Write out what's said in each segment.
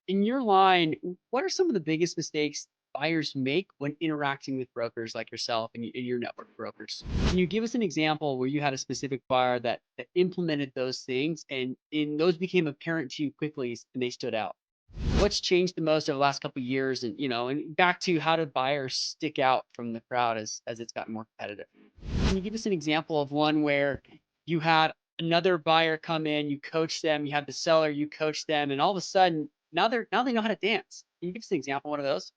in your line, what are some of the biggest mistakes buyers make when interacting with brokers like yourself and your network of brokers? Can you give us an example where you had a specific buyer that implemented those things and those became apparent to you quickly and they stood out? What's changed the most over the last couple of years? And and back to how do buyers stick out from the crowd as it's gotten more competitive? Can you give us an example of one where you had another buyer come in, you coach them, you have the seller, you coach them, and all of a sudden now they know how to dance. Can you give us an example of one of those?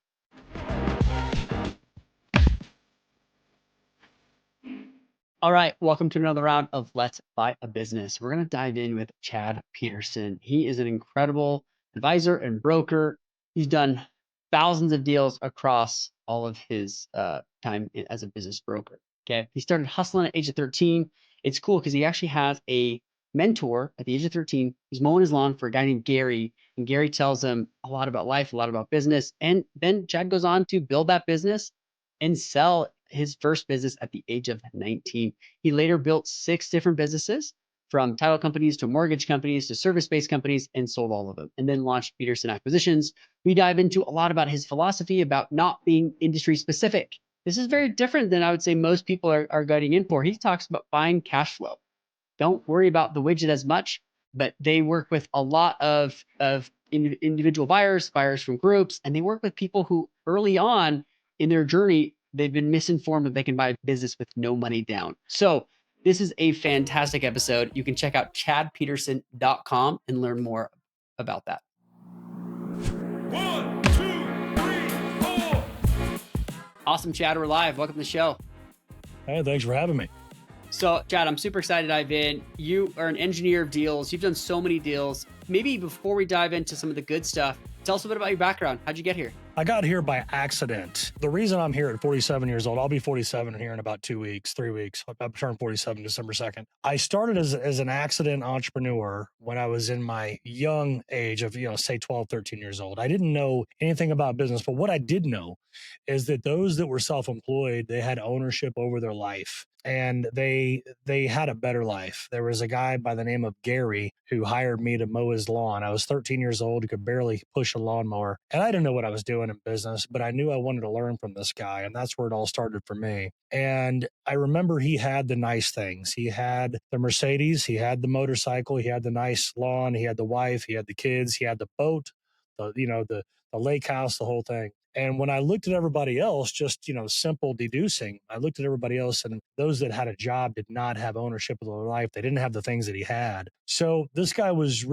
All right, welcome to another round of Let's Buy a Business. We're going to dive in with Chad Peterson. He is an incredible advisor and broker. He's done thousands of deals across all of his time as a business broker. Okay, he started hustling at age of 13. It's cool because he actually has a mentor at the age of 13. He's mowing his lawn for a guy named Gary, and Gary tells him a lot about life, a lot about business. And then Chad goes on to build that business and sell his first business at the age of 19. He later built 6 different businesses, from title companies to mortgage companies to service-based companies, and sold all of them, and then launched Peterson Acquisitions. We dive into a lot about his philosophy about not being industry specific. This is very different than I would say most people are getting in for. He talks about buying cash flow. Don't worry about the widget as much, but they work with a lot of individual buyers, buyers from groups, and they work with people who early on in their journey, they've been misinformed that they can buy a business with no money down. So this is a fantastic episode. You can check out chadpeterson.com and learn more about that. 1, 2, 3, 4. Awesome, Chad. We're live. Welcome to the show. Hey, thanks for having me. So, Chad, I'm super excited to dive in. You are an engineer of deals. You've done so many deals. Maybe before we dive into some of the good stuff, tell us a bit about your background. How'd you get here? I got here by accident. The reason I'm here at 47 years old, I'll be 47 here in about 3 weeks. I'll turn 47 December 2nd. I started as an accident entrepreneur when I was in my young age of, say 12, 13 years old. I didn't know anything about business, but what I did know is that those that were self-employed, they had ownership over their life. And they had a better life. There was a guy by the name of Gary who hired me to mow his lawn. I was 13 years old, could barely push a lawnmower, and I didn't know what I was doing in business, but I knew I wanted to learn from this guy, and that's where it all started for me. And I remember he had the nice things. He had the Mercedes, he had the motorcycle, he had the nice lawn, he had the wife, he had the kids, he had the boat, the lake house, the whole thing. And when I looked at everybody else, just, simple deducing, I looked at everybody else, and those that had a job did not have ownership of their life. They didn't have the things that he had. So this guy he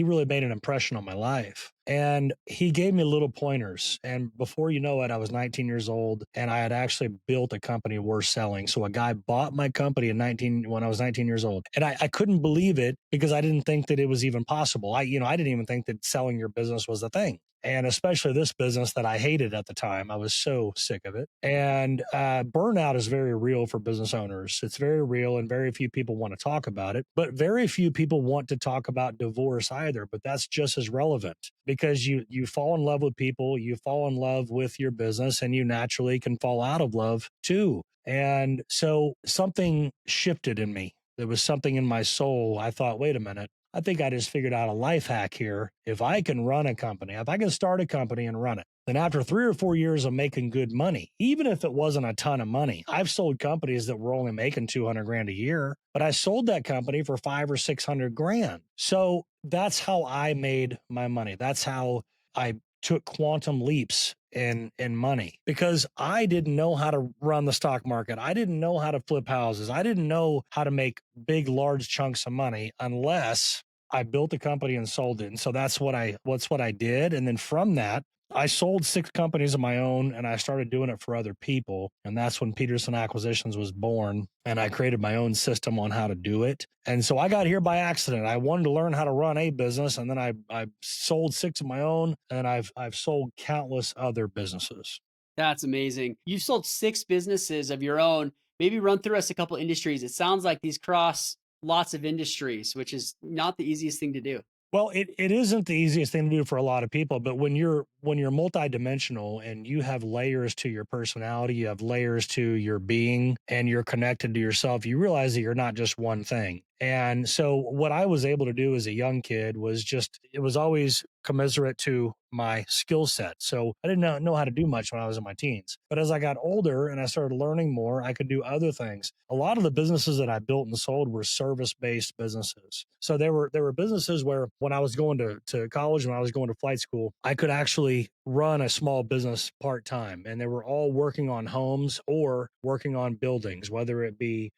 really made an impression on my life. And he gave me little pointers. And before you know it, I was 19 years old and I had actually built a company worth selling. So a guy bought my company when I was 19 years old. And I couldn't believe it because I didn't think that it was even possible. I didn't even think that selling your business was the thing. And especially this business that I hated at the time. I was so sick of it. And burnout is very real for business owners. It's very real, and very few people want to talk about it. But very few people want to talk about divorce either. But that's just as relevant because you fall in love with people, you fall in love with your business, and you naturally can fall out of love too. And so something shifted in me. There was something in my soul. I thought, wait a minute. I think I just figured out a life hack here. If I can run a company, if I can start a company and run it, then after 3 or 4 years of making good money, even if it wasn't a ton of money, I've sold companies that were only making 200 grand a year, but I sold that company for 5 or 600 grand. So that's how I made my money. That's how I took quantum leaps in money, because I didn't know how to run the stock market. I didn't know how to flip houses. I didn't know how to make big, large chunks of money unless I built a company and sold it. And so that's what I did. And then from that, I sold 6 companies of my own and I started doing it for other people. And that's when Peterson Acquisitions was born. And I created my own system on how to do it. And so I got here by accident. I wanted to learn how to run a business. And then I sold 6 of my own, and I've sold countless other businesses. That's amazing. You've sold 6 businesses of your own. Maybe run through us a couple industries. It sounds like these cross lots of industries, which is not the easiest thing to do. Well, it isn't the easiest thing to do for a lot of people, but when you're multidimensional and you have layers to your personality, you have layers to your being, and you're connected to yourself, you realize that you're not just one thing. And so what I was able to do as a young kid was just, it was always commiserate to my skill set. So I didn't know how to do much when I was in my teens. But as I got older and I started learning more, I could do other things. A lot of the businesses that I built and sold were service-based businesses. So there were businesses where when I was going to college, when I was going to flight school, I could actually run a small business part-time. And they were all working on homes or working on buildings, whether it be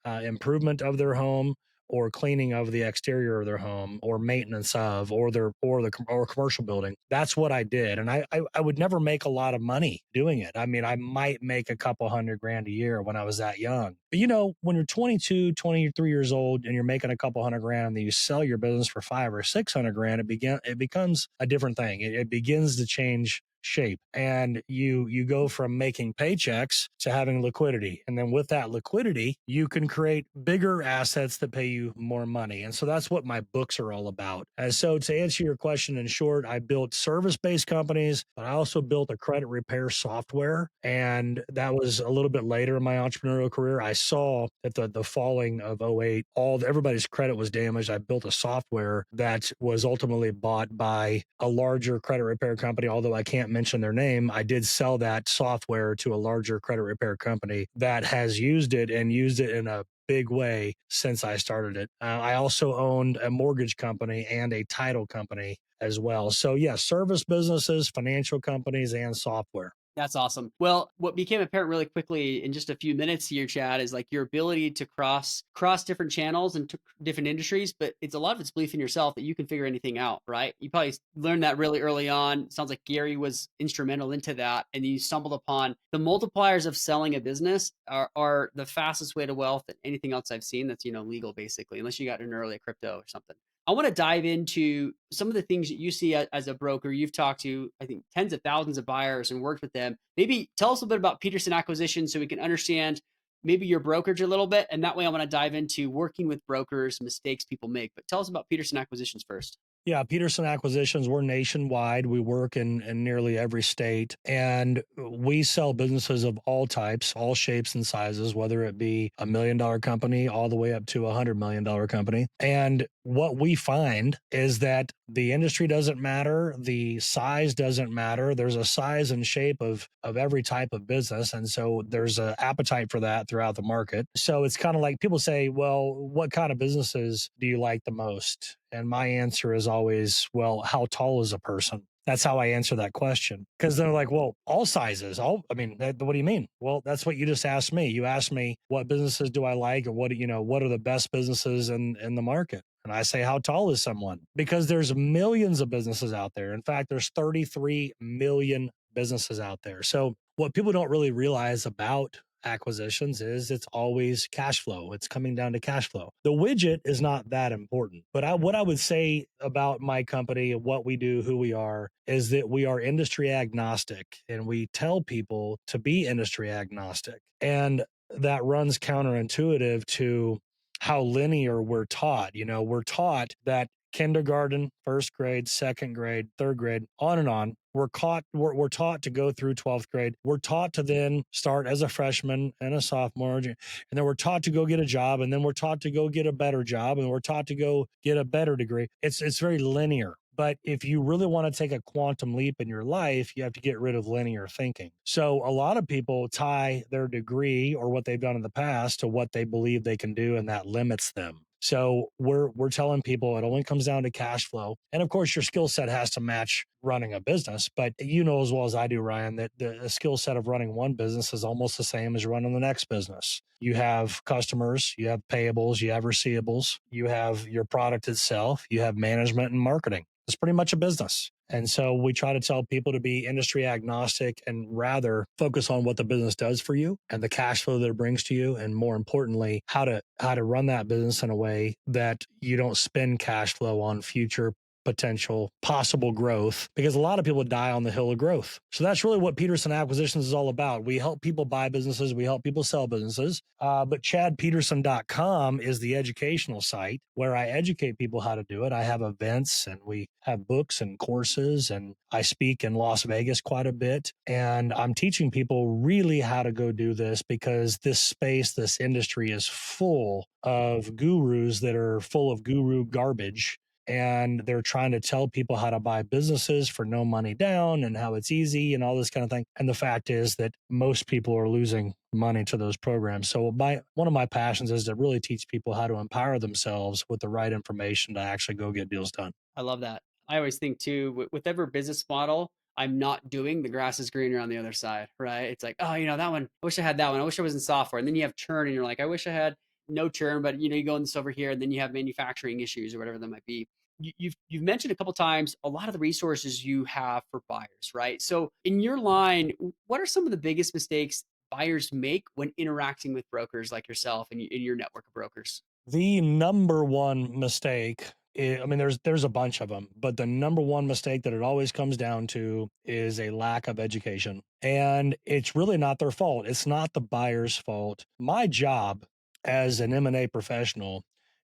improvement of their home or cleaning of the exterior of their home or maintenance of or commercial building. That's what I did. And I would never make a lot of money doing it. I mean, I might make a couple hundred grand a year when I was that young. But when you're 22, 23 years old and you're making a couple hundred grand and then you sell your business for 5 or 600 grand, it becomes a different thing. It begins to change shape, and you go from making paychecks to having liquidity, and then with that liquidity you can create bigger assets that pay you more money. And so that's what my books are all about. And so to answer your question in short, I built service-based companies, but I also built a credit repair software, and that was a little bit later in my entrepreneurial career. I saw that the falling of '08, everybody's credit was damaged. I built a software that was ultimately bought by a larger credit repair company, although I can't mention their name. I did sell that software to a larger credit repair company that has used it and used it in a big way since I started it. I also owned a mortgage company and a title company as well. So, yeah, service businesses, financial companies, and software. That's awesome. Well, what became apparent really quickly in just a few minutes here, Chad, is like your ability to cross different channels and different industries, but it's a lot of it's belief in yourself that you can figure anything out, right? You probably learned that really early on. Sounds like Gary was instrumental into that, and you stumbled upon the multipliers of selling a business are the fastest way to wealth than anything else I've seen that's legal basically, unless you got in early crypto or something. I want to dive into some of the things that you see as a broker. You've talked to, I think, tens of thousands of buyers and worked with them. Maybe tell us a little bit about Peterson Acquisition so we can understand maybe your brokerage a little bit. And that way I want to dive into working with brokers, mistakes people make. But tell us about Peterson Acquisitions first. Yeah, Peterson Acquisitions, we're nationwide. We work in nearly every state, and we sell businesses of all types, all shapes and sizes, whether it be $1 million company all the way up to $100 million company. And what we find is that the industry doesn't matter, the size doesn't matter. There's a size and shape of every type of business, and so there's an appetite for that throughout the market. So it's kind of like people say, well, what kind of businesses do you like the most? And my answer is always, well, how tall is a person? That's how I answer that question. Because they're like, well, all sizes. I mean, what do you mean? Well, that's what you just asked me. You asked me what businesses do I like, or what are the best businesses in the market? And I say, how tall is someone? Because there's millions of businesses out there. In fact, there's 33 million businesses out there. So what people don't really realize about acquisitions is it's always cash flow. It's coming down to cash flow. The widget is not that important. But what I would say about my company and what we do, who we are, is that we are industry agnostic, and we tell people to be industry agnostic. And that runs counterintuitive to how linear we're taught. We're taught that kindergarten, first grade, second grade, third grade, on and on. We're taught to go through 12th grade. We're taught to then start as a freshman and a sophomore, and then we're taught to go get a job, and then we're taught to go get a better job, and we're taught to go get a better degree. It's very linear. But if you really want to take a quantum leap in your life, you have to get rid of linear thinking. So a lot of people tie their degree or what they've done in the past to what they believe they can do, and that limits them. So we're telling people it only comes down to cash flow. And of course, your skill set has to match running a business. But you know as well as I do, Ryan, that the skill set of running one business is almost the same as running the next business. You have customers, you have payables, you have receivables, you have your product itself, you have management and marketing. It's pretty much a business. And so we try to tell people to be industry agnostic and rather focus on what the business does for you and the cash flow that it brings to you. And more importantly, how to run that business in a way that you don't spend cash flow on future potential possible growth, because a lot of people die on the hill of growth. So that's really what Peterson Acquisitions is all about. We help people buy businesses, we help people sell businesses. But chadpeterson.com is the educational site where I educate people how to do it. I have events and we have books and courses, and I speak in Las Vegas quite a bit. And I'm teaching people really how to go do this, because this space, this industry is full of gurus that are full of guru garbage, and they're trying to tell people how to buy businesses for no money down and how it's easy and all this kind of thing. And the fact is that most people are losing money to those programs. So one of my passions is to really teach people how to empower themselves with the right information to actually go get deals done. I love that. I always think too, with every business model I'm not doing, the grass is greener on the other side, right? It's like, oh, that one, I wish I had that one. I wish I was in software. And then you have churn and you're like, I wish I had no churn, but you go in this over here, and then you have manufacturing issues or whatever that might be. You've mentioned a couple times a lot of the resources you have for buyers, right? So in your line, what are some of the biggest mistakes buyers make when interacting with brokers like yourself and in your network of brokers? The number one mistake, I mean, there's a bunch of them, but the number one mistake that it always comes down to is a lack of education. And it's really not their fault. It's not the buyer's fault. My job as an M&A professional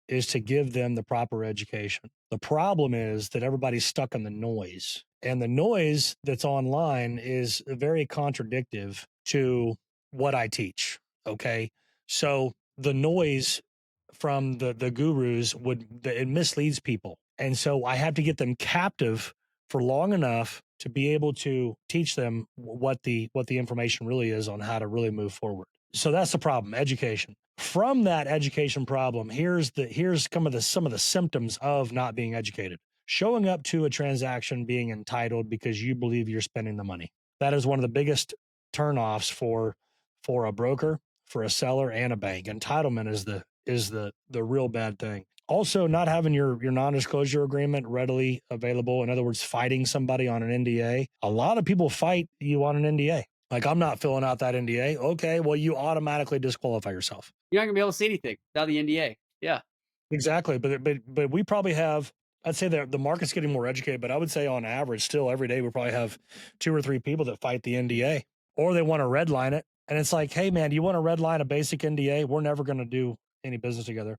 is to give them the proper education. The problem is that everybody's stuck in the noise. And the noise that's online is very contradictive to what I teach. Okay. So the noise from the gurus it misleads people, and so I have to get them captive for long enough to be able to teach them what the information really is on how to really move forward. So that's the problem, education. From that education problem, here's some of the symptoms of not being educated. Showing up to a transaction being entitled because you believe you're spending the money. That is one of the biggest turnoffs for a broker, for a seller, and a bank. Entitlement is the real bad thing. Also, not having your non-disclosure agreement readily available. In other words, fighting somebody on an NDA. A lot of people fight you on an NDA. Like, I'm not filling out that NDA. Okay, well, you automatically disqualify yourself. You're not gonna be able to see anything without the NDA. Yeah. Exactly, but we probably have. I'd say that the market's getting more educated, but I would say on average, still every day we probably have 2 or 3 people that fight the NDA, or they want to redline it. And it's like, hey man, do you want to redline a basic NDA? We're never going to do any business together.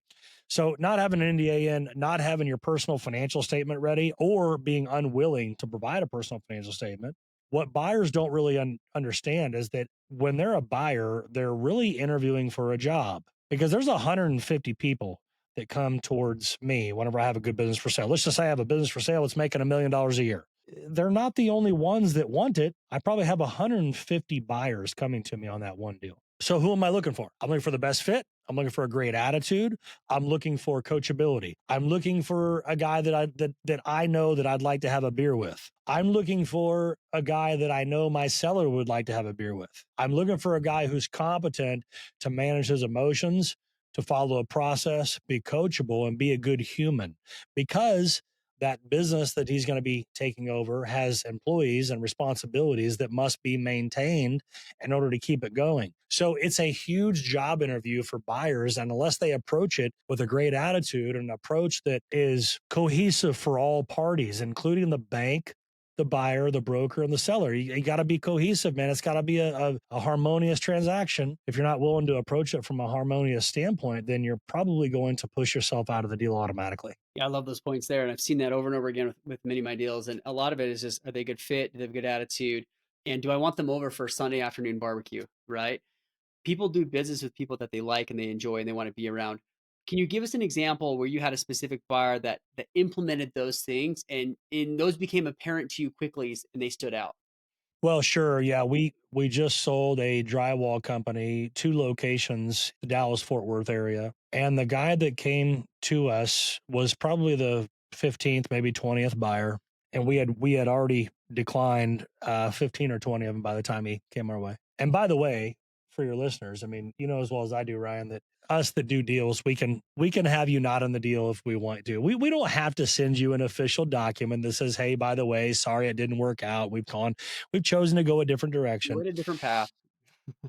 So not having an NDA in, not having your personal financial statement ready, or being unwilling to provide a personal financial statement. What buyers don't really understand is that when they're a buyer, they're really interviewing for a job, because there's 150 people that come towards me whenever I have a good business for sale. Let's just say I have a business for sale, it's making $1 million a year. They're not the only ones that want it. I probably have 150 buyers coming to me on that one deal. So who am I looking for? I'm looking for the best fit. I'm looking for a great attitude. I'm looking for coachability. I'm looking for a guy that I know that I'd like to have a beer with. I'm looking for a guy that I know my seller would like to have a beer with. I'm looking for a guy who's competent to manage his emotions, to follow a process, be coachable, and be a good human, because that business that he's going to be taking over has employees and responsibilities that must be maintained in order to keep it going. So it's a huge job interview for buyers. And unless they approach it with a great attitude, and an approach that is cohesive for all parties, including the bank, the buyer, the broker, and the seller, you got to be cohesive, man. It's got to be a harmonious transaction. If you're not willing to approach it from a harmonious standpoint, then you're probably going to push yourself out of the deal automatically. Yeah, I love those points there. And I've seen that over and over again with many of my deals. And a lot of it is just, are they a good fit? Do they have a good attitude? And do I want them over for a Sunday afternoon barbecue? Right. People do business with people that they like and they enjoy and they want to be around. Can you give us an example where you had a specific buyer that implemented those things and those became apparent to you quickly and they stood out? Well, sure. Yeah, we just sold a drywall company, 2 locations, the Dallas Fort Worth area, and the guy that came to us was probably the 15th, maybe 20th buyer, and we had already declined 15 or 20 of them by the time he came our way. And by the way, for your listeners, I mean, you know as well as I do, Ryan, that us that do deals, we can have you not on the deal if we want to. We don't have to send you an official document that says, hey, by the way, sorry it didn't work out. We've chosen to go a different You direction. went a different path.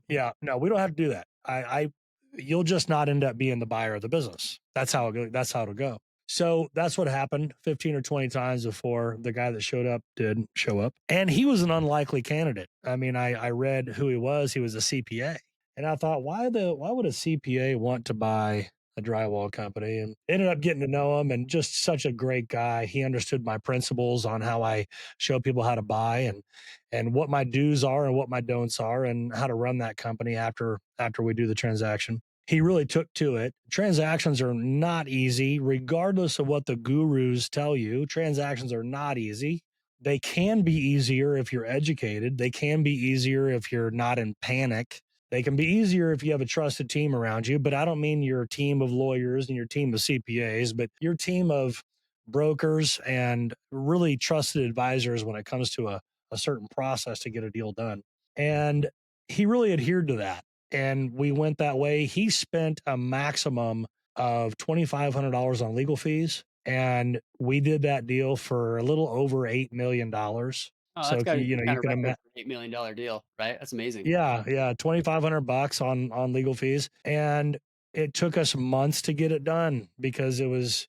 Yeah, no, we don't have to do that. You'll just not end up being the buyer of the business. That's how it'll go. So that's what happened 15 or 20 times before the guy that showed up did show up. And he was an unlikely candidate. I mean, I read who he was. He was a CPA. And I thought, why would a CPA want to buy a drywall company? And ended up getting to know him, and just such a great guy. He understood my principles on how I show people how to buy, and what my do's are and what my don'ts are, and how to run that company after we do the transaction. He really took to it. Transactions are not easy, regardless of what the gurus tell you. Transactions are not easy. They can be easier if you're educated. They can be easier if you're not in panic. They can be easier if you have a trusted team around you, but I don't mean your team of lawyers and your team of CPAs, but your team of brokers and really trusted advisors when it comes to a certain process to get a deal done. And he really adhered to that, and we went that way. He spent a maximum of $2,500 on legal fees, and we did that deal for a little over $8 million. Oh, So that's got to be you kind of can record imagine. for an $8 million deal, right? That's amazing. Yeah, 2,500 bucks on legal fees, and it took us months to get it done because it was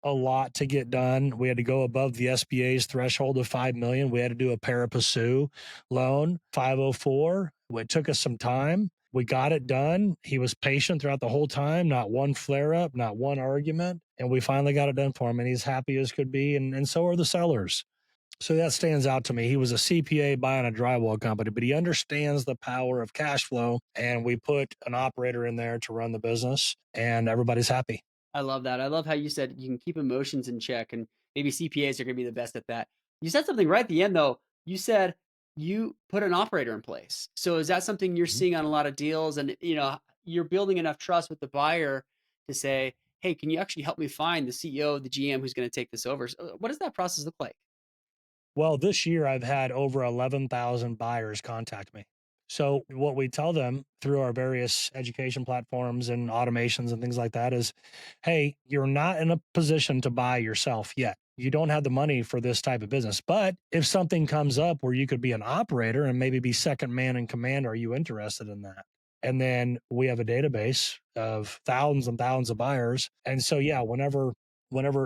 a lot to get done. We had to go above the SBA's threshold of 5 million. We had to do a pari passu loan, 504. It took us some time. We got it done. He was patient throughout the whole time, not one flare up, not one argument. And we finally got it done for him, and he's happy as could be. And so are the sellers. So that stands out to me. He was a CPA buying a drywall company, but he understands the power of cash flow. And we put an operator in there to run the business, and everybody's happy. I love that. I love how you said you can keep emotions in check, and maybe CPAs are going to be the best at that. You said something right at the end, though. You said you put an operator in place. So is that something you're seeing on a lot of deals? And you're building enough trust with the buyer to say, "Hey, can you actually help me find the CEO, the GM who's going to take this over?" So what does that process look like? Well, this year I've had over 11,000 buyers contact me. So, what we tell them through our various education platforms and automations and things like that is, hey, you're not in a position to buy yourself yet. You don't have the money for this type of business. But if something comes up where you could be an operator and maybe be second man in command, are you interested in that? And then we have a database of thousands and thousands of buyers. And so, yeah, whenever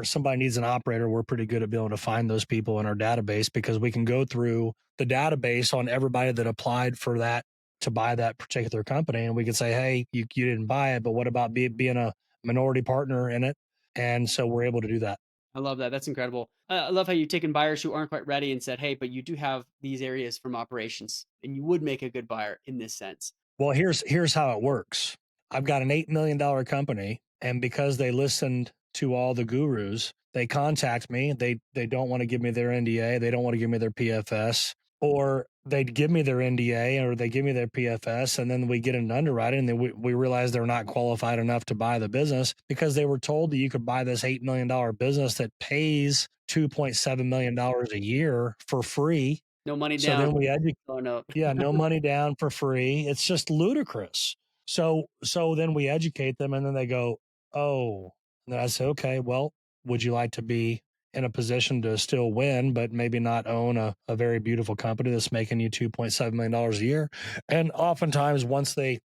somebody needs an operator, we're pretty good at being able to find those people in our database, because we can go through the database on everybody that applied for that to buy that particular company. And we can say, hey, you didn't buy it, but what about being a minority partner in it? And so we're able to do that. I love that. That's incredible. I love how you've taken buyers who aren't quite ready and said, "Hey, but you do have these areas from operations, and you would make a good buyer in this sense." Well, here's how it works. I've got an $8 million company, and because they listened to all the gurus, they contact me. They don't want to give me their NDA. They don't want to give me their PFS, or they'd give me their NDA or they give me their PFS, and then we get an underwriting, and then we realize they're not qualified enough to buy the business because they were told that you could buy this $8 million business that pays $2.7 million a year for free. No money So down. then we educate. Oh no. Yeah, no money down for free. It's just ludicrous. So then we educate them, and then they go, "Oh." And then I say, "Okay, well, would you like to be in a position to still win, but maybe not own a very beautiful company that's making you $2.7 million a year?" And oftentimes once they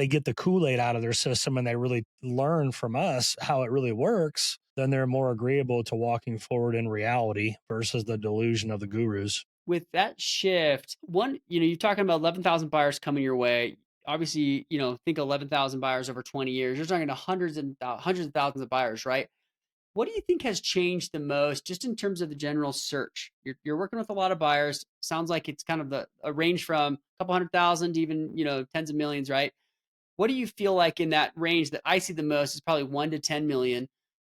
get the Kool-Aid out of their system and they really learn from us how it really works, then they're more agreeable to walking forward in reality versus the delusion of the gurus. With that shift, you're talking about 11,000 buyers coming your way. Obviously, think 11,000 buyers over 20 years. You're talking to hundreds of thousands of buyers, right? What do you think has changed the most just in terms of the general search? You're working with a lot of buyers. Sounds like it's kind of a range from a couple 100,000 to even, tens of millions, right? What do you feel like in that range that I see the most is probably 1 to 10 million?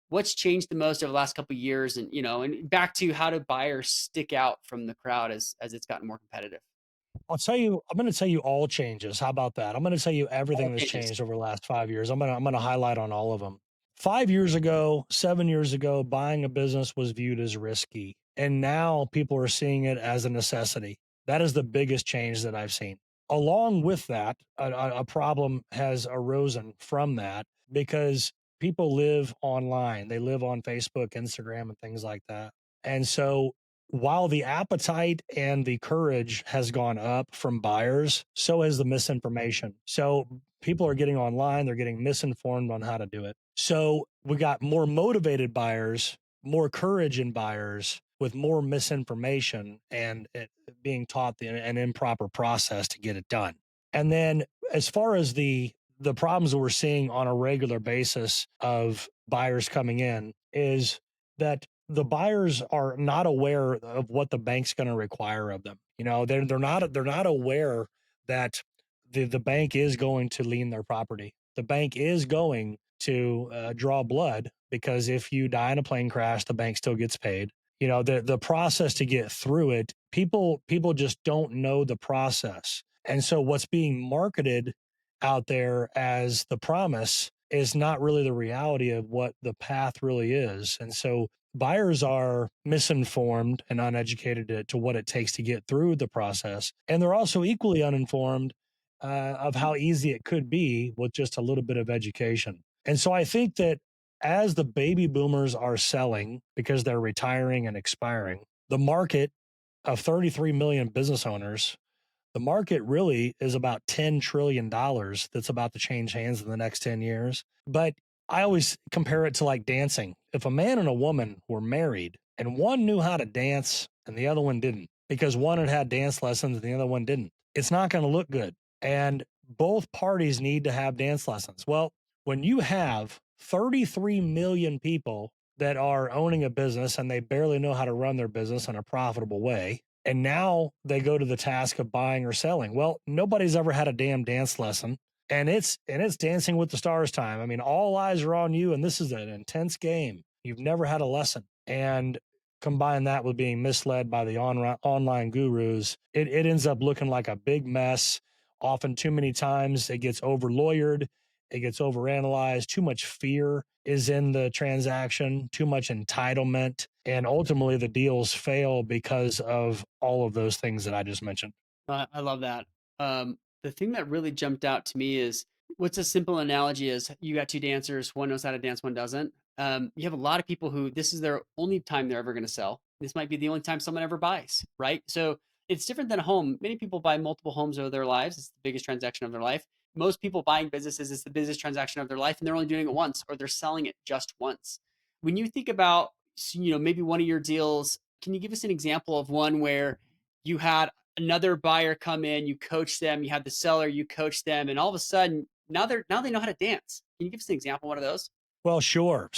What's changed the most over the last couple of years, and and back to how do buyers stick out from the crowd as it's gotten more competitive? I'm going to tell you all changes. How about that? I'm going to tell you All everything that's changes. changed over the last 5 years. I'm going to highlight on all of them. 5 years ago, 7 years ago, buying a business was viewed as risky. And now people are seeing it as a necessity. That is the biggest change that I've seen. Along with that, a problem has arisen from that because people live online. They live on Facebook, Instagram, and things like that. And so while the appetite and the courage has gone up from buyers, so has the misinformation. So people are getting online, they're getting misinformed on how to do it. So we got more motivated buyers, more courage in buyers with more misinformation and it being taught an improper process to get it done. And then as far as the problems that we're seeing on a regular basis of buyers coming in is that the buyers are not aware of what the bank's going to require of them. You know, they're not aware that the bank is going to lien their property. The bank is going to draw blood because if you die in a plane crash, the bank still gets paid. You know, the process to get through it, people just don't know the process. And so what's being marketed out there as the promise is not really the reality of what the path really is. And so buyers are misinformed and uneducated to what it takes to get through the process. And they're also equally uninformed of how easy it could be with just a little bit of education. And so I think that as the baby boomers are selling because they're retiring and expiring, the market of 33 million business owners, the market really is about $10 trillion that's about to change hands in the next 10 years. But I always compare it to like dancing. If a man and a woman were married and one knew how to dance and the other one didn't, because one had had dance lessons and the other one didn't, it's not going to look good. And both parties need to have dance lessons. Well, when you have 33 million people that are owning a business and they barely know how to run their business in a profitable way, and now they go to the task of buying or selling. Well, nobody's ever had a damn dance lesson. And it's dancing with the stars time. I mean, all eyes are on you, and this is an intense game. You've never had a lesson. And combine that with being misled by the online gurus, it ends up looking like a big mess. Often too many times it gets over lawyered, it gets overanalyzed, too much fear is in the transaction, too much entitlement, and ultimately the deals fail because of all of those things that I just mentioned. I love that. The thing that really jumped out to me is what's a simple analogy is you got two dancers, one knows how to dance, one doesn't. You have a lot of people who this is their only time they're ever going to sell. This might be the only time someone ever buys, right? So it's different than a home. Many people buy multiple homes over their lives. It's the biggest transaction of their life. Most people buying businesses is the business transaction of their life, and they're only doing it once, or they're selling it just once. When you think about, maybe one of your deals, can you give us an example of one where you had another buyer come in, you coach them, you have the seller, you coach them, and all of a sudden now they know how to dance. Can you give us an example of one of those? Well, sure.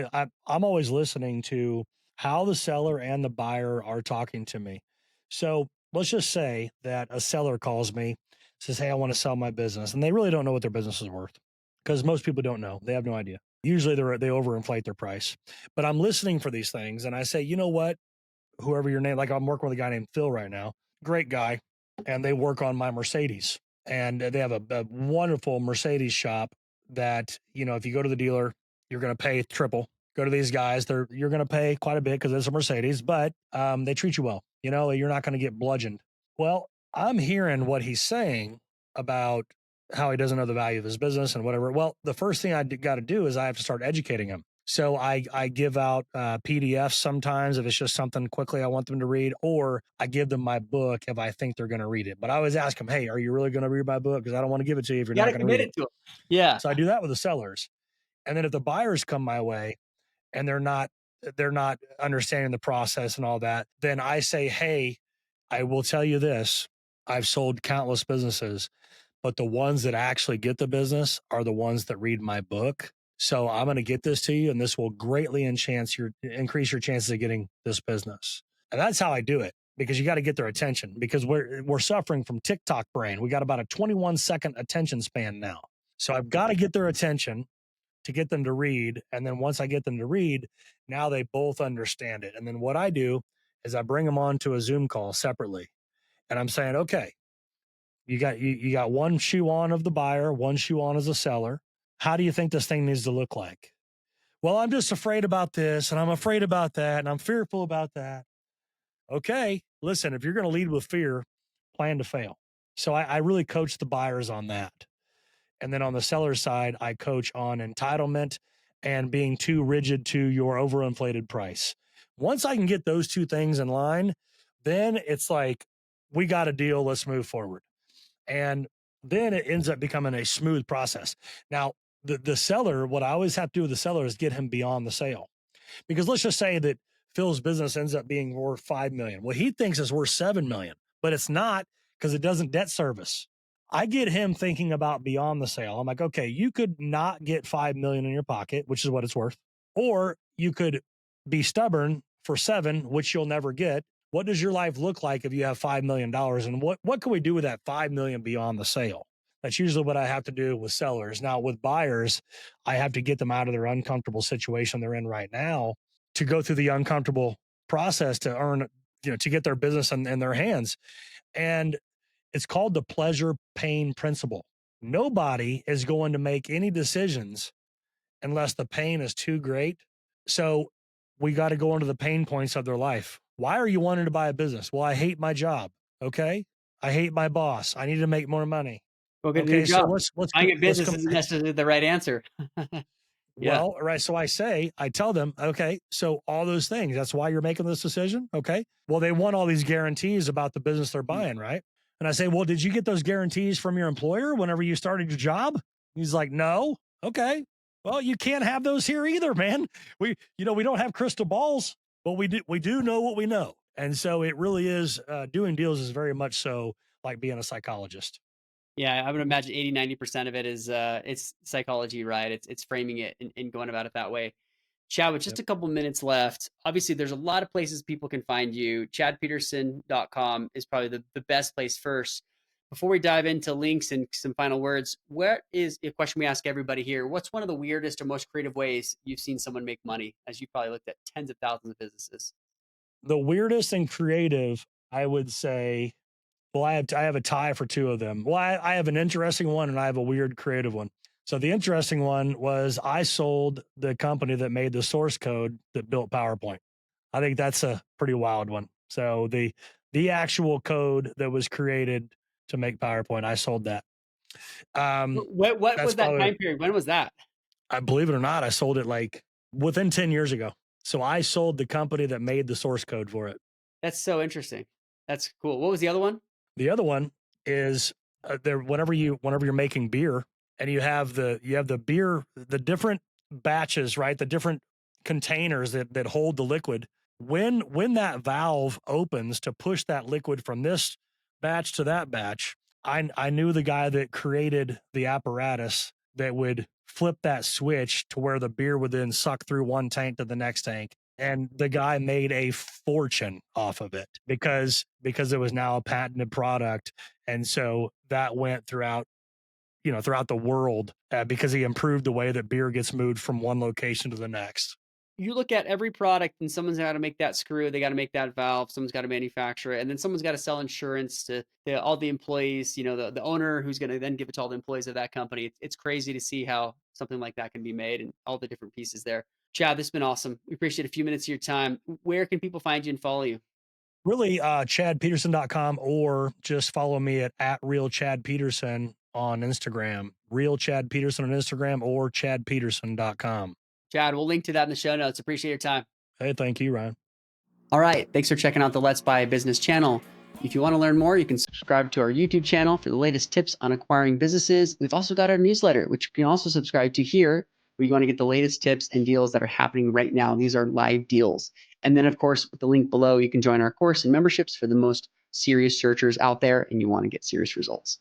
I'm always listening to how the seller and the buyer are talking to me. So let's just say that a seller calls me, says, "Hey, I want to sell my business," and they really don't know what their business is worth because most people don't know. They have no idea. Usually, they overinflate their price. But I'm listening for these things, and I say, you know what? Whoever your name, like I'm working with a guy named Phil right now, great guy, and they work on my Mercedes, and they have a wonderful Mercedes shop that if you go to the dealer, you're going to pay triple. Go to these guys, you're going to pay quite a bit because it's a Mercedes, but they treat you well. You're not going to get bludgeoned. Well, I'm hearing what he's saying about how he doesn't know the value of his business and whatever. Well, the first thing I got to do is I have to start educating him. So I give out PDFs sometimes if it's just something quickly I want them to read, or I give them my book if I think they're going to read it. But I always ask them, "Hey, are you really going to read my book? Because I don't want to give it to you if you're You got not to going to read commit it." it to them. Yeah. So I do that with the sellers, and then if the buyers come my way and they're not understanding the process and all that, then I say, "Hey, I will tell you this: I've sold countless businesses, but the ones that actually get the business are the ones that read my book. So I'm going to get this to you, and this will greatly increase your chances of getting this business." And that's how I do it because you got to get their attention because we're suffering from TikTok brain. We got about a 21-second attention span now. So I've got to get their attention to get them to read. And then once I get them to read, now they both understand it. And then what I do is I bring them on to a Zoom call separately. And I'm saying, okay, you got one shoe on of the buyer, one shoe on as a seller. How do you think this thing needs to look like? Well, I'm just afraid about this and I'm afraid about that and I'm fearful about that. Okay, listen, if you're going to lead with fear, plan to fail. So I really coach the buyers on that. And then on the seller side, I coach on entitlement and being too rigid to your overinflated price. Once I can get those two things in line, then it's like, we got a deal. Let's move forward. And then it ends up becoming a smooth process. Now, the seller, what I always have to do with the seller is get him beyond the sale. Because let's just say that Phil's business ends up being worth 5 million. Well, he thinks it's worth 7 million, but it's not because it doesn't debt service. I get him thinking about beyond the sale. I'm like, okay, you could not get 5 million in your pocket, which is what it's worth, or you could be stubborn for 7, which you'll never get. What does your life look like if you have $5 million? And what can we do with that 5 million beyond the sale? That's usually what I have to do with sellers. Now, with buyers, I have to get them out of their uncomfortable situation they're in right now to go through the uncomfortable process to earn, to get their business in their hands. And it's called the pleasure pain principle. Nobody is going to make any decisions unless the pain is too great. So we got to go into the pain points of their life. Why are you wanting to buy a business? Well, I hate my job. Okay. I hate my boss. I need to make more money. Go get a new Okay. So job. let's Buying a let's business isn't necessarily the right answer. Yeah. Well, right. So I tell them, okay, so all those things, that's why you're making this decision. Okay. Well, they want all these guarantees about the business they're buying, right? And I say, well, did you get those guarantees from your employer whenever you started your job? He's like, no. Okay. Well, you can't have those here either, man. We don't have crystal balls, but we do know what we know. And so it really is, doing deals is very much so like being a psychologist. Yeah, I would imagine 80-90% of it is it's psychology, right? It's framing it and going about it that way. Chad, with just Yep. a couple minutes left, obviously there's a lot of places people can find you. ChadPeterson.com is probably the best place first. Before we dive into links and some final words, what is a question we ask everybody here? What's one of the weirdest or most creative ways you've seen someone make money as you probably looked at tens of thousands of businesses? The weirdest and creative, I would say, well, I have a tie for two of them. Well, I have an interesting one and I have a weird creative one. So the interesting one was I sold the company that made the source code that built PowerPoint. I think that's a pretty wild one. So the actual code that was created to make PowerPoint, I sold that. What That's was that probably, time period? When was that? I believe it or not, I sold it like within 10 years ago. So I sold the company that made the source code for it. That's so interesting. That's cool. What was the other one? The other one is there whenever you're making beer and you have the beer, the different batches, right? The different containers that hold the liquid. When that valve opens to push that liquid from this batch to that batch, I knew the guy that created the apparatus that would flip that switch to where the beer would then suck through one tank to the next tank. And the guy made a fortune off of it because it was now a patented product. And so that went throughout the world, because he improved the way that beer gets moved from one location to the next. You look at every product and someone's got to make that screw, they got to make that valve, someone's got to manufacture it, and then someone's got to sell insurance to all the employees, the owner who's going to then give it to all the employees of that company. It's crazy to see how something like that can be made and all the different pieces there. Chad, this has been awesome. We appreciate a few minutes of your time. Where can people find you and follow you? Really, chadpeterson.com, or just follow me at real Chad Peterson on Instagram, real Chad Peterson on Instagram, or chadpeterson.com. Chad, we'll link to that in the show notes. Appreciate your time. Hey, thank you, Ryan. All right. Thanks for checking out the Let's Buy a Business channel. If you want to learn more, you can subscribe to our YouTube channel for the latest tips on acquiring businesses. We've also got our newsletter, which you can also subscribe to here, where you want to get the latest tips and deals that are happening right now. These are live deals. And then, of course, with the link below, you can join our course and memberships for the most serious searchers out there and you want to get serious results.